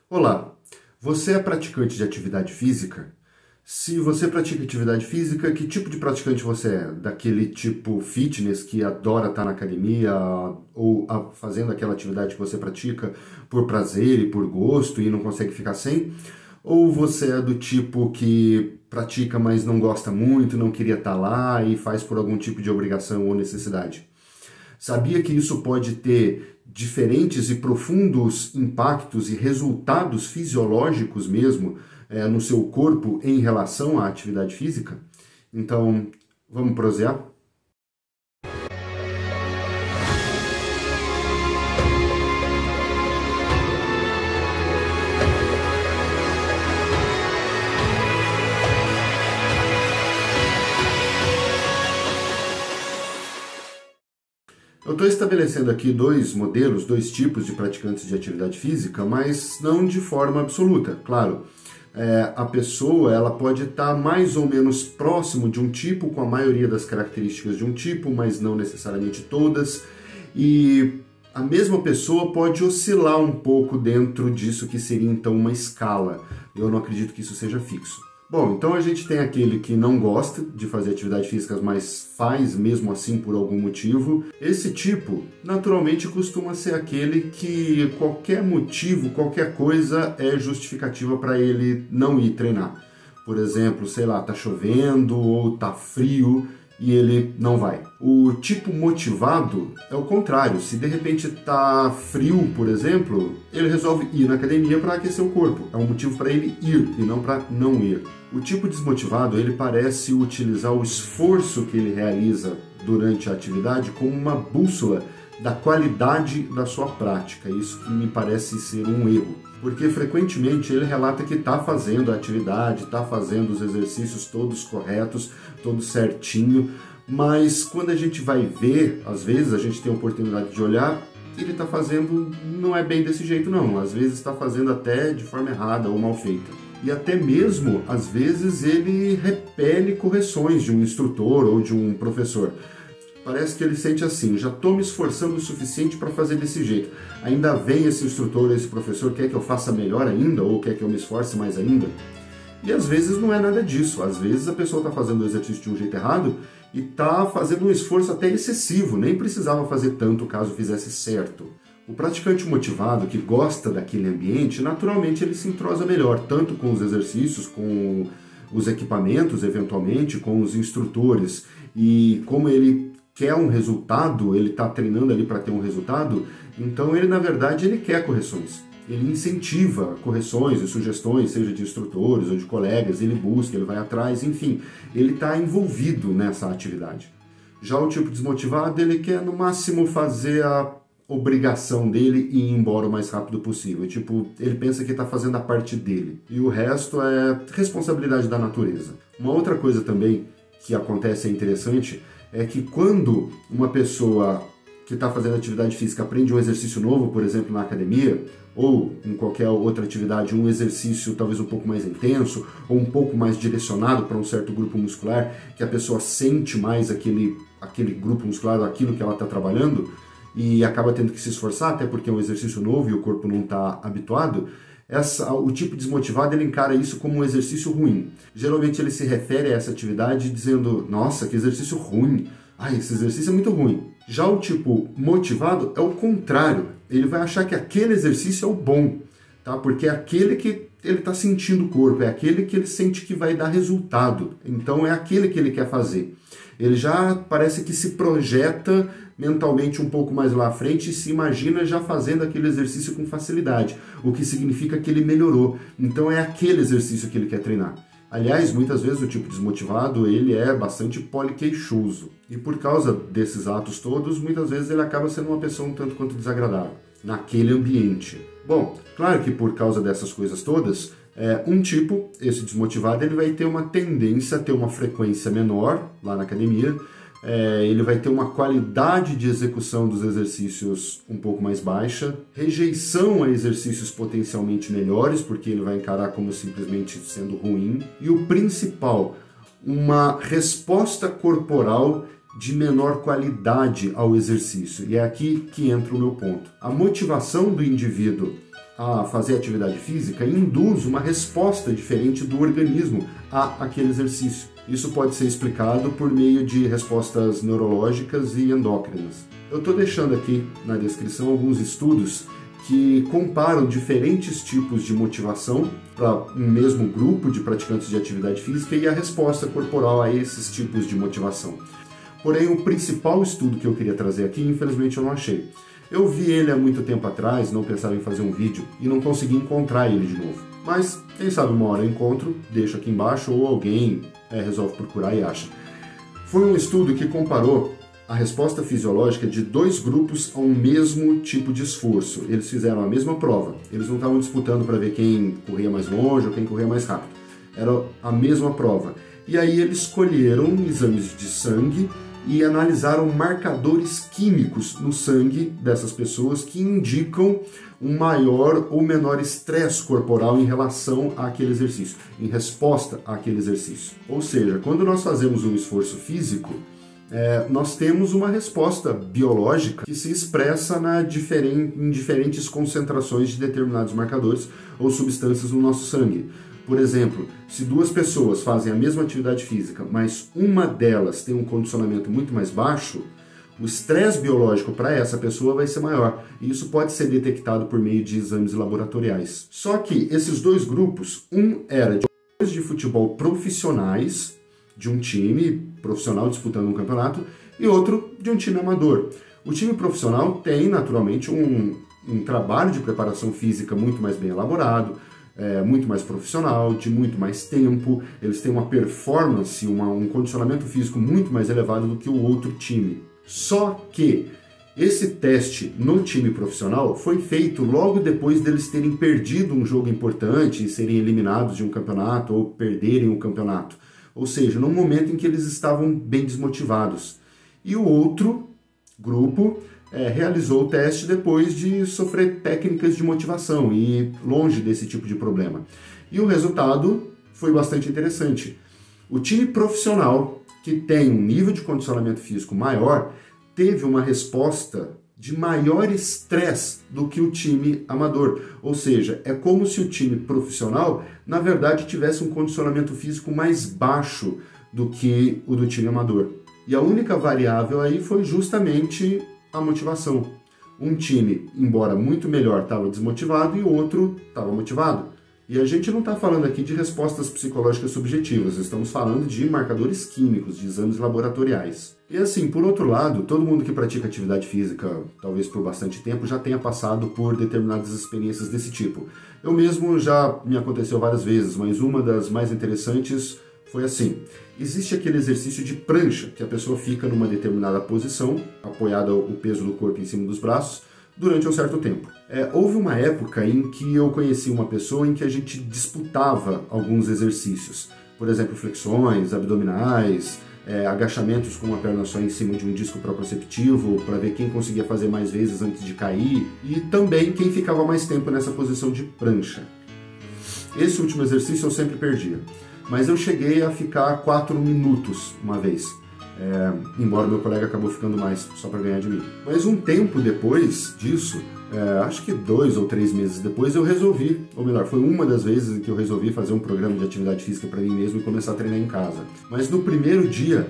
Olá, você é praticante de atividade física? Se você pratica atividade física, que tipo de praticante você é? Daquele tipo fitness que adora estar na academia ou fazendo aquela atividade que você pratica por prazer e por gosto e não consegue ficar sem? Ou você é do tipo que pratica, mas não gosta muito, não queria estar lá e faz por algum tipo de obrigação ou necessidade? Sabia que isso pode ter diferentes e profundos impactos e resultados fisiológicos mesmo no seu corpo em relação à atividade física? Então, vamos prosear? Eu estou estabelecendo aqui dois modelos, dois tipos de praticantes de atividade física, mas não de forma absoluta, claro. A pessoa ela pode estar mais ou menos próximo de um tipo, com a maioria das características de um tipo, mas não necessariamente todas. E a mesma pessoa pode oscilar um pouco dentro disso que seria então uma escala. Eu não acredito que isso seja fixo. Bom, então a gente tem aquele que não gosta de fazer atividade física, mas faz mesmo assim por algum motivo. Esse tipo, naturalmente, costuma ser aquele que qualquer motivo, qualquer coisa é justificativa para ele não ir treinar. Por exemplo, sei lá, tá chovendo ou tá frio e ele não vai. O tipo motivado é o contrário. Se de repente tá frio, por exemplo, ele resolve ir na academia para aquecer o corpo. É um motivo para ele ir e não para não ir. O tipo desmotivado, ele parece utilizar o esforço que ele realiza durante a atividade como uma bússola da qualidade da sua prática. Isso que me parece ser um erro. Porque frequentemente ele relata que está fazendo a atividade, está fazendo os exercícios todos corretos, todos certinho, mas quando a gente vai ver, às vezes a gente tem a oportunidade de olhar, ele está fazendo, não é bem desse jeito não, às vezes está fazendo até de forma errada ou mal feita. E até mesmo, às vezes, ele repele correções de um instrutor ou de um professor. Parece que ele sente assim, já estou me esforçando o suficiente para fazer desse jeito. Ainda vem esse instrutor, esse professor, quer que eu faça melhor ainda ou quer que eu me esforce mais ainda? E às vezes não é nada disso. Às vezes a pessoa está fazendo o exercício de um jeito errado e está fazendo um esforço até excessivo. Nem precisava fazer tanto caso fizesse certo. O praticante motivado que gosta daquele ambiente, naturalmente ele se entrosa melhor, tanto com os exercícios, com os equipamentos, eventualmente, com os instrutores. E como ele quer um resultado, ele está treinando ali para ter um resultado, então ele, na verdade, ele quer correções. Ele incentiva correções e sugestões, seja de instrutores ou de colegas, ele busca, ele vai atrás, enfim, ele está envolvido nessa atividade. Já o tipo desmotivado, ele quer no máximo fazer a obrigação dele e ir embora o mais rápido possível. Tipo, ele pensa que está fazendo a parte dele. E o resto é responsabilidade da natureza. Uma outra coisa também que acontece, é interessante, é que quando uma pessoa que está fazendo atividade física aprende um exercício novo, por exemplo, na academia, ou em qualquer outra atividade, um exercício talvez um pouco mais intenso, ou um pouco mais direcionado para um certo grupo muscular, que a pessoa sente mais aquele grupo muscular, aquilo que ela está trabalhando, e acaba tendo que se esforçar, até porque é um exercício novo e o corpo não está habituado, o tipo desmotivado ele encara isso como um exercício ruim. Geralmente ele se refere a essa atividade dizendo, nossa, que exercício ruim, esse exercício é muito ruim. Já o tipo motivado é o contrário, ele vai achar que aquele exercício é o bom, tá? Porque é aquele que ele está sentindo o corpo, é aquele que ele sente que vai dar resultado, então é aquele que ele quer fazer. Ele já parece que se projeta mentalmente um pouco mais lá à frente e se imagina já fazendo aquele exercício com facilidade, o que significa que ele melhorou. Então é aquele exercício que ele quer treinar. Aliás, muitas vezes o tipo desmotivado ele é bastante poliqueixoso. E por causa desses atos todos, muitas vezes ele acaba sendo uma pessoa um tanto quanto desagradável naquele ambiente. Bom, claro que por causa dessas coisas todas, um tipo, esse desmotivado, ele vai ter uma tendência a ter uma frequência menor lá na academia, ele vai ter uma qualidade de execução dos exercícios um pouco mais baixa, rejeição a exercícios potencialmente melhores, porque ele vai encarar como simplesmente sendo ruim, e o principal, uma resposta corporal de menor qualidade ao exercício. E é aqui que entra o meu ponto. A motivação do indivíduo a fazer atividade física induz uma resposta diferente do organismo àquele exercício. Isso pode ser explicado por meio de respostas neurológicas e endócrinas. Eu estou deixando aqui na descrição alguns estudos que comparam diferentes tipos de motivação para um mesmo grupo de praticantes de atividade física e a resposta corporal a esses tipos de motivação. Porém, o principal estudo que eu queria trazer aqui, infelizmente eu não achei. Eu vi ele há muito tempo atrás, não pensava em fazer um vídeo e não consegui encontrar ele de novo. Mas, quem sabe uma hora eu encontro, deixo aqui embaixo ou alguém resolve procurar e acha. Foi um estudo que comparou a resposta fisiológica de dois grupos ao mesmo tipo de esforço. Eles fizeram a mesma prova. Eles não estavam disputando para ver quem corria mais longe ou quem corria mais rápido. Era a mesma prova. E aí eles escolheram exames de sangue e analisaram marcadores químicos no sangue dessas pessoas que indicam um maior ou menor estresse corporal em relação àquele exercício, em resposta àquele exercício. Ou seja, quando nós fazemos um esforço físico, nós temos uma resposta biológica que se expressa em diferentes concentrações de determinados marcadores ou substâncias no nosso sangue. Por exemplo, se duas pessoas fazem a mesma atividade física, mas uma delas tem um condicionamento muito mais baixo, o estresse biológico para essa pessoa vai ser maior. E isso pode ser detectado por meio de exames laboratoriais. Só que esses dois grupos, um era de jogadores de futebol profissionais, de um time profissional disputando um campeonato, e outro de um time amador. O time profissional tem, naturalmente, um trabalho de preparação física muito mais bem elaborado, muito mais profissional, de muito mais tempo, eles têm uma performance, um condicionamento físico muito mais elevado do que o outro time. Só que esse teste no time profissional foi feito logo depois deles terem perdido um jogo importante e serem eliminados de um campeonato ou perderem o campeonato. Ou seja, no momento em que eles estavam bem desmotivados. E o outro grupo realizou o teste depois de sofrer técnicas de motivação e longe desse tipo de problema. E o resultado foi bastante interessante. O time profissional, que tem um nível de condicionamento físico maior, teve uma resposta de maior estresse do que o time amador. Ou seja, é como se o time profissional, na verdade, tivesse um condicionamento físico mais baixo do que o do time amador. E a única variável aí foi justamente a motivação. Um time, embora muito melhor, estava desmotivado e o outro estava motivado. E a gente não está falando aqui de respostas psicológicas subjetivas, estamos falando de marcadores químicos, de exames laboratoriais. E assim, por outro lado, todo mundo que pratica atividade física, talvez por bastante tempo, já tenha passado por determinadas experiências desse tipo. Eu mesmo já me aconteceu várias vezes, mas uma das mais interessantes foi assim. Existe aquele exercício de prancha, que a pessoa fica numa determinada posição, apoiada o peso do corpo em cima dos braços, durante um certo tempo. Houve uma época em que eu conheci uma pessoa em que a gente disputava alguns exercícios. Por exemplo, flexões, abdominais, agachamentos com uma perna só em cima de um disco proprioceptivo, para ver quem conseguia fazer mais vezes antes de cair, e também quem ficava mais tempo nessa posição de prancha. Esse último exercício eu sempre perdia, mas eu cheguei a ficar 4 minutos uma vez. Embora meu colega acabou ficando mais só para ganhar de mim. Mas um tempo depois disso, acho que 2 ou 3 meses depois, eu resolvi, ou melhor, foi uma das vezes que eu resolvi fazer um programa de atividade física para mim mesmo e começar a treinar em casa. Mas no primeiro dia,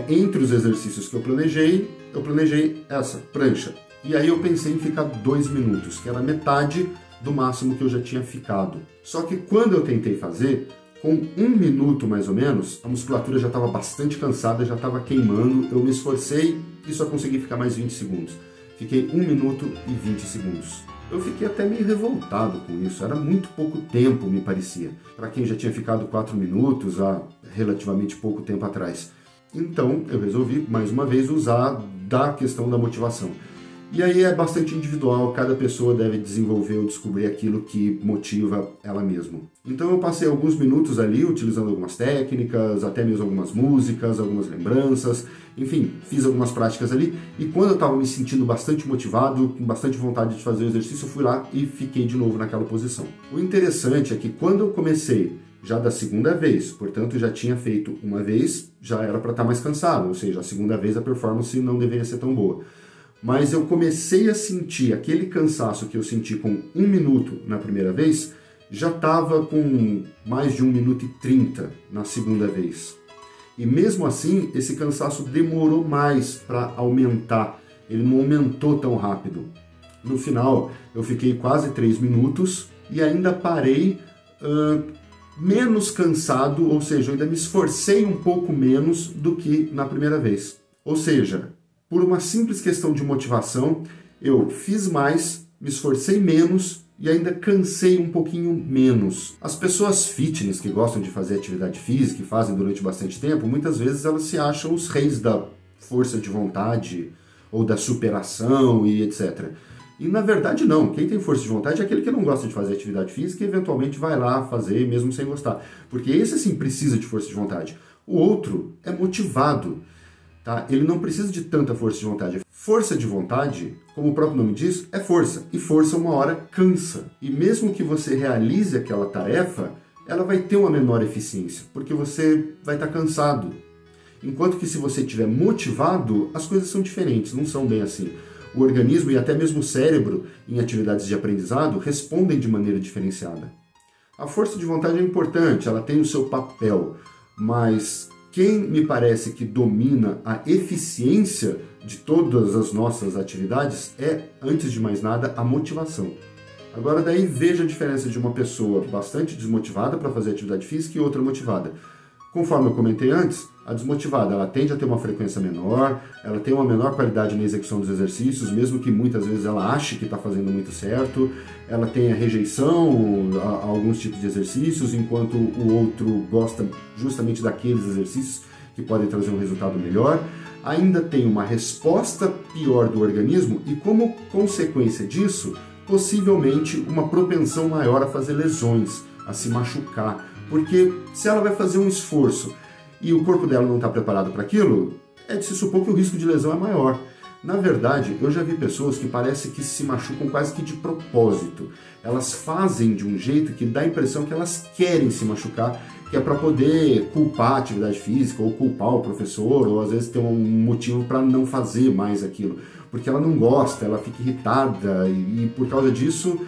entre os exercícios que eu planejei essa prancha. E aí eu pensei em ficar 2 minutos, que era metade do máximo que eu já tinha ficado. Só que quando eu tentei fazer, com 1 minuto mais ou menos, a musculatura já estava bastante cansada, já estava queimando, eu me esforcei e só consegui ficar mais 20 segundos. Fiquei 1 minuto e 20 segundos. Eu fiquei até meio revoltado com isso, era muito pouco tempo, me parecia, para quem já tinha ficado 4 minutos há relativamente pouco tempo atrás. Então eu resolvi, mais uma vez, usar da questão da motivação. E aí é bastante individual, cada pessoa deve desenvolver ou descobrir aquilo que motiva ela mesma. Então eu passei alguns minutos ali utilizando algumas técnicas, até mesmo algumas músicas, algumas lembranças, enfim, fiz algumas práticas ali. E quando eu estava me sentindo bastante motivado, com bastante vontade de fazer o exercício, eu fui lá e fiquei de novo naquela posição. O interessante é que quando eu comecei já da segunda vez, portanto já tinha feito uma vez, já era para estar mais cansado, ou seja, a segunda vez a performance não deveria ser tão boa. Mas eu comecei a sentir aquele cansaço que eu senti com 1 minuto na primeira vez, já estava com mais de 1 minuto e 30 na segunda vez. E mesmo assim, esse cansaço demorou mais para aumentar, ele não aumentou tão rápido. No final, eu fiquei quase 3 minutos e ainda parei menos cansado, ou seja, eu ainda me esforcei um pouco menos do que na primeira vez. Ou seja, por uma simples questão de motivação, eu fiz mais, me esforcei menos e ainda cansei um pouquinho menos. As pessoas fitness que gostam de fazer atividade física e fazem durante bastante tempo, muitas vezes elas se acham os reis da força de vontade ou da superação e etc. E na verdade não, quem tem força de vontade é aquele que não gosta de fazer atividade física e eventualmente vai lá fazer mesmo sem gostar. Porque esse sim precisa de força de vontade. O outro é motivado. Tá? Ele não precisa de tanta força de vontade. Força de vontade, como o próprio nome diz, é força. E força uma hora cansa. E mesmo que você realize aquela tarefa, ela vai ter uma menor eficiência, porque você vai estar cansado. Enquanto que se você estiver motivado, as coisas são diferentes, não são bem assim. O organismo e até mesmo o cérebro, em atividades de aprendizado, respondem de maneira diferenciada. A força de vontade é importante, ela tem o seu papel, mas quem me parece que domina a eficiência de todas as nossas atividades é, antes de mais nada, a motivação. Agora daí veja a diferença de uma pessoa bastante desmotivada para fazer atividade física e outra motivada. Conforme eu comentei antes, a desmotivada ela tende a ter uma frequência menor, ela tem uma menor qualidade na execução dos exercícios, mesmo que muitas vezes ela ache que está fazendo muito certo, ela tem a rejeição a alguns tipos de exercícios, enquanto o outro gosta justamente daqueles exercícios que podem trazer um resultado melhor. Ainda tem uma resposta pior do organismo e, como consequência disso, possivelmente uma propensão maior a fazer lesões, a se machucar. Porque se ela vai fazer um esforço e o corpo dela não está preparado para aquilo, é de se supor que o risco de lesão é maior. Na verdade, eu já vi pessoas que parece que se machucam quase que de propósito. Elas fazem de um jeito que dá a impressão que elas querem se machucar, que é para poder culpar a atividade física, ou culpar o professor, ou às vezes ter um motivo para não fazer mais aquilo. Porque ela não gosta, ela fica irritada e por causa disso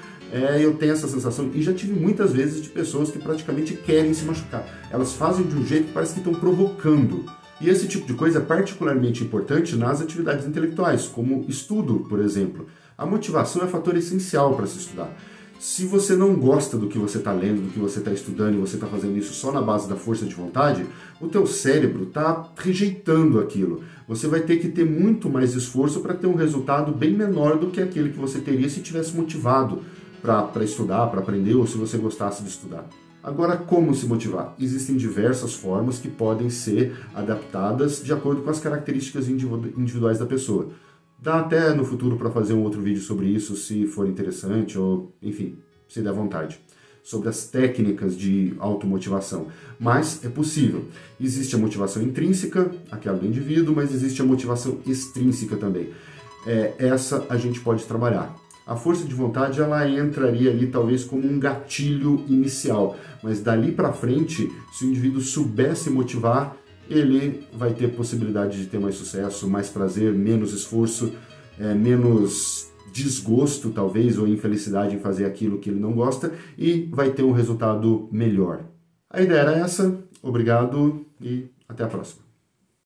eu tenho essa sensação, e já tive muitas vezes de pessoas que praticamente querem se machucar. Elas fazem de um jeito que parece que estão provocando. E esse tipo de coisa é particularmente importante nas atividades intelectuais, como estudo, por exemplo. A motivação é fator essencial para se estudar. Se você não gosta do que você está lendo, do que você está estudando, e você está fazendo isso só na base da força de vontade, o teu cérebro está rejeitando aquilo. Você vai ter que ter muito mais esforço para ter um resultado bem menor do que aquele que você teria se tivesse motivado para estudar, para aprender, ou se você gostasse de estudar. Agora, como se motivar? Existem diversas formas que podem ser adaptadas de acordo com as características individuais da pessoa. Dá até no futuro para fazer um outro vídeo sobre isso, se for interessante, ou enfim, se der vontade, sobre as técnicas de automotivação. Mas é possível. Existe a motivação intrínseca, aquela do indivíduo, mas existe a motivação extrínseca também. Essa a gente pode trabalhar. A força de vontade ela entraria ali talvez como um gatilho inicial, mas dali para frente, se o indivíduo souber se motivar, ele vai ter possibilidade de ter mais sucesso, mais prazer, menos esforço, menos desgosto talvez, ou infelicidade em fazer aquilo que ele não gosta, e vai ter um resultado melhor. A ideia era essa, obrigado e até a próxima.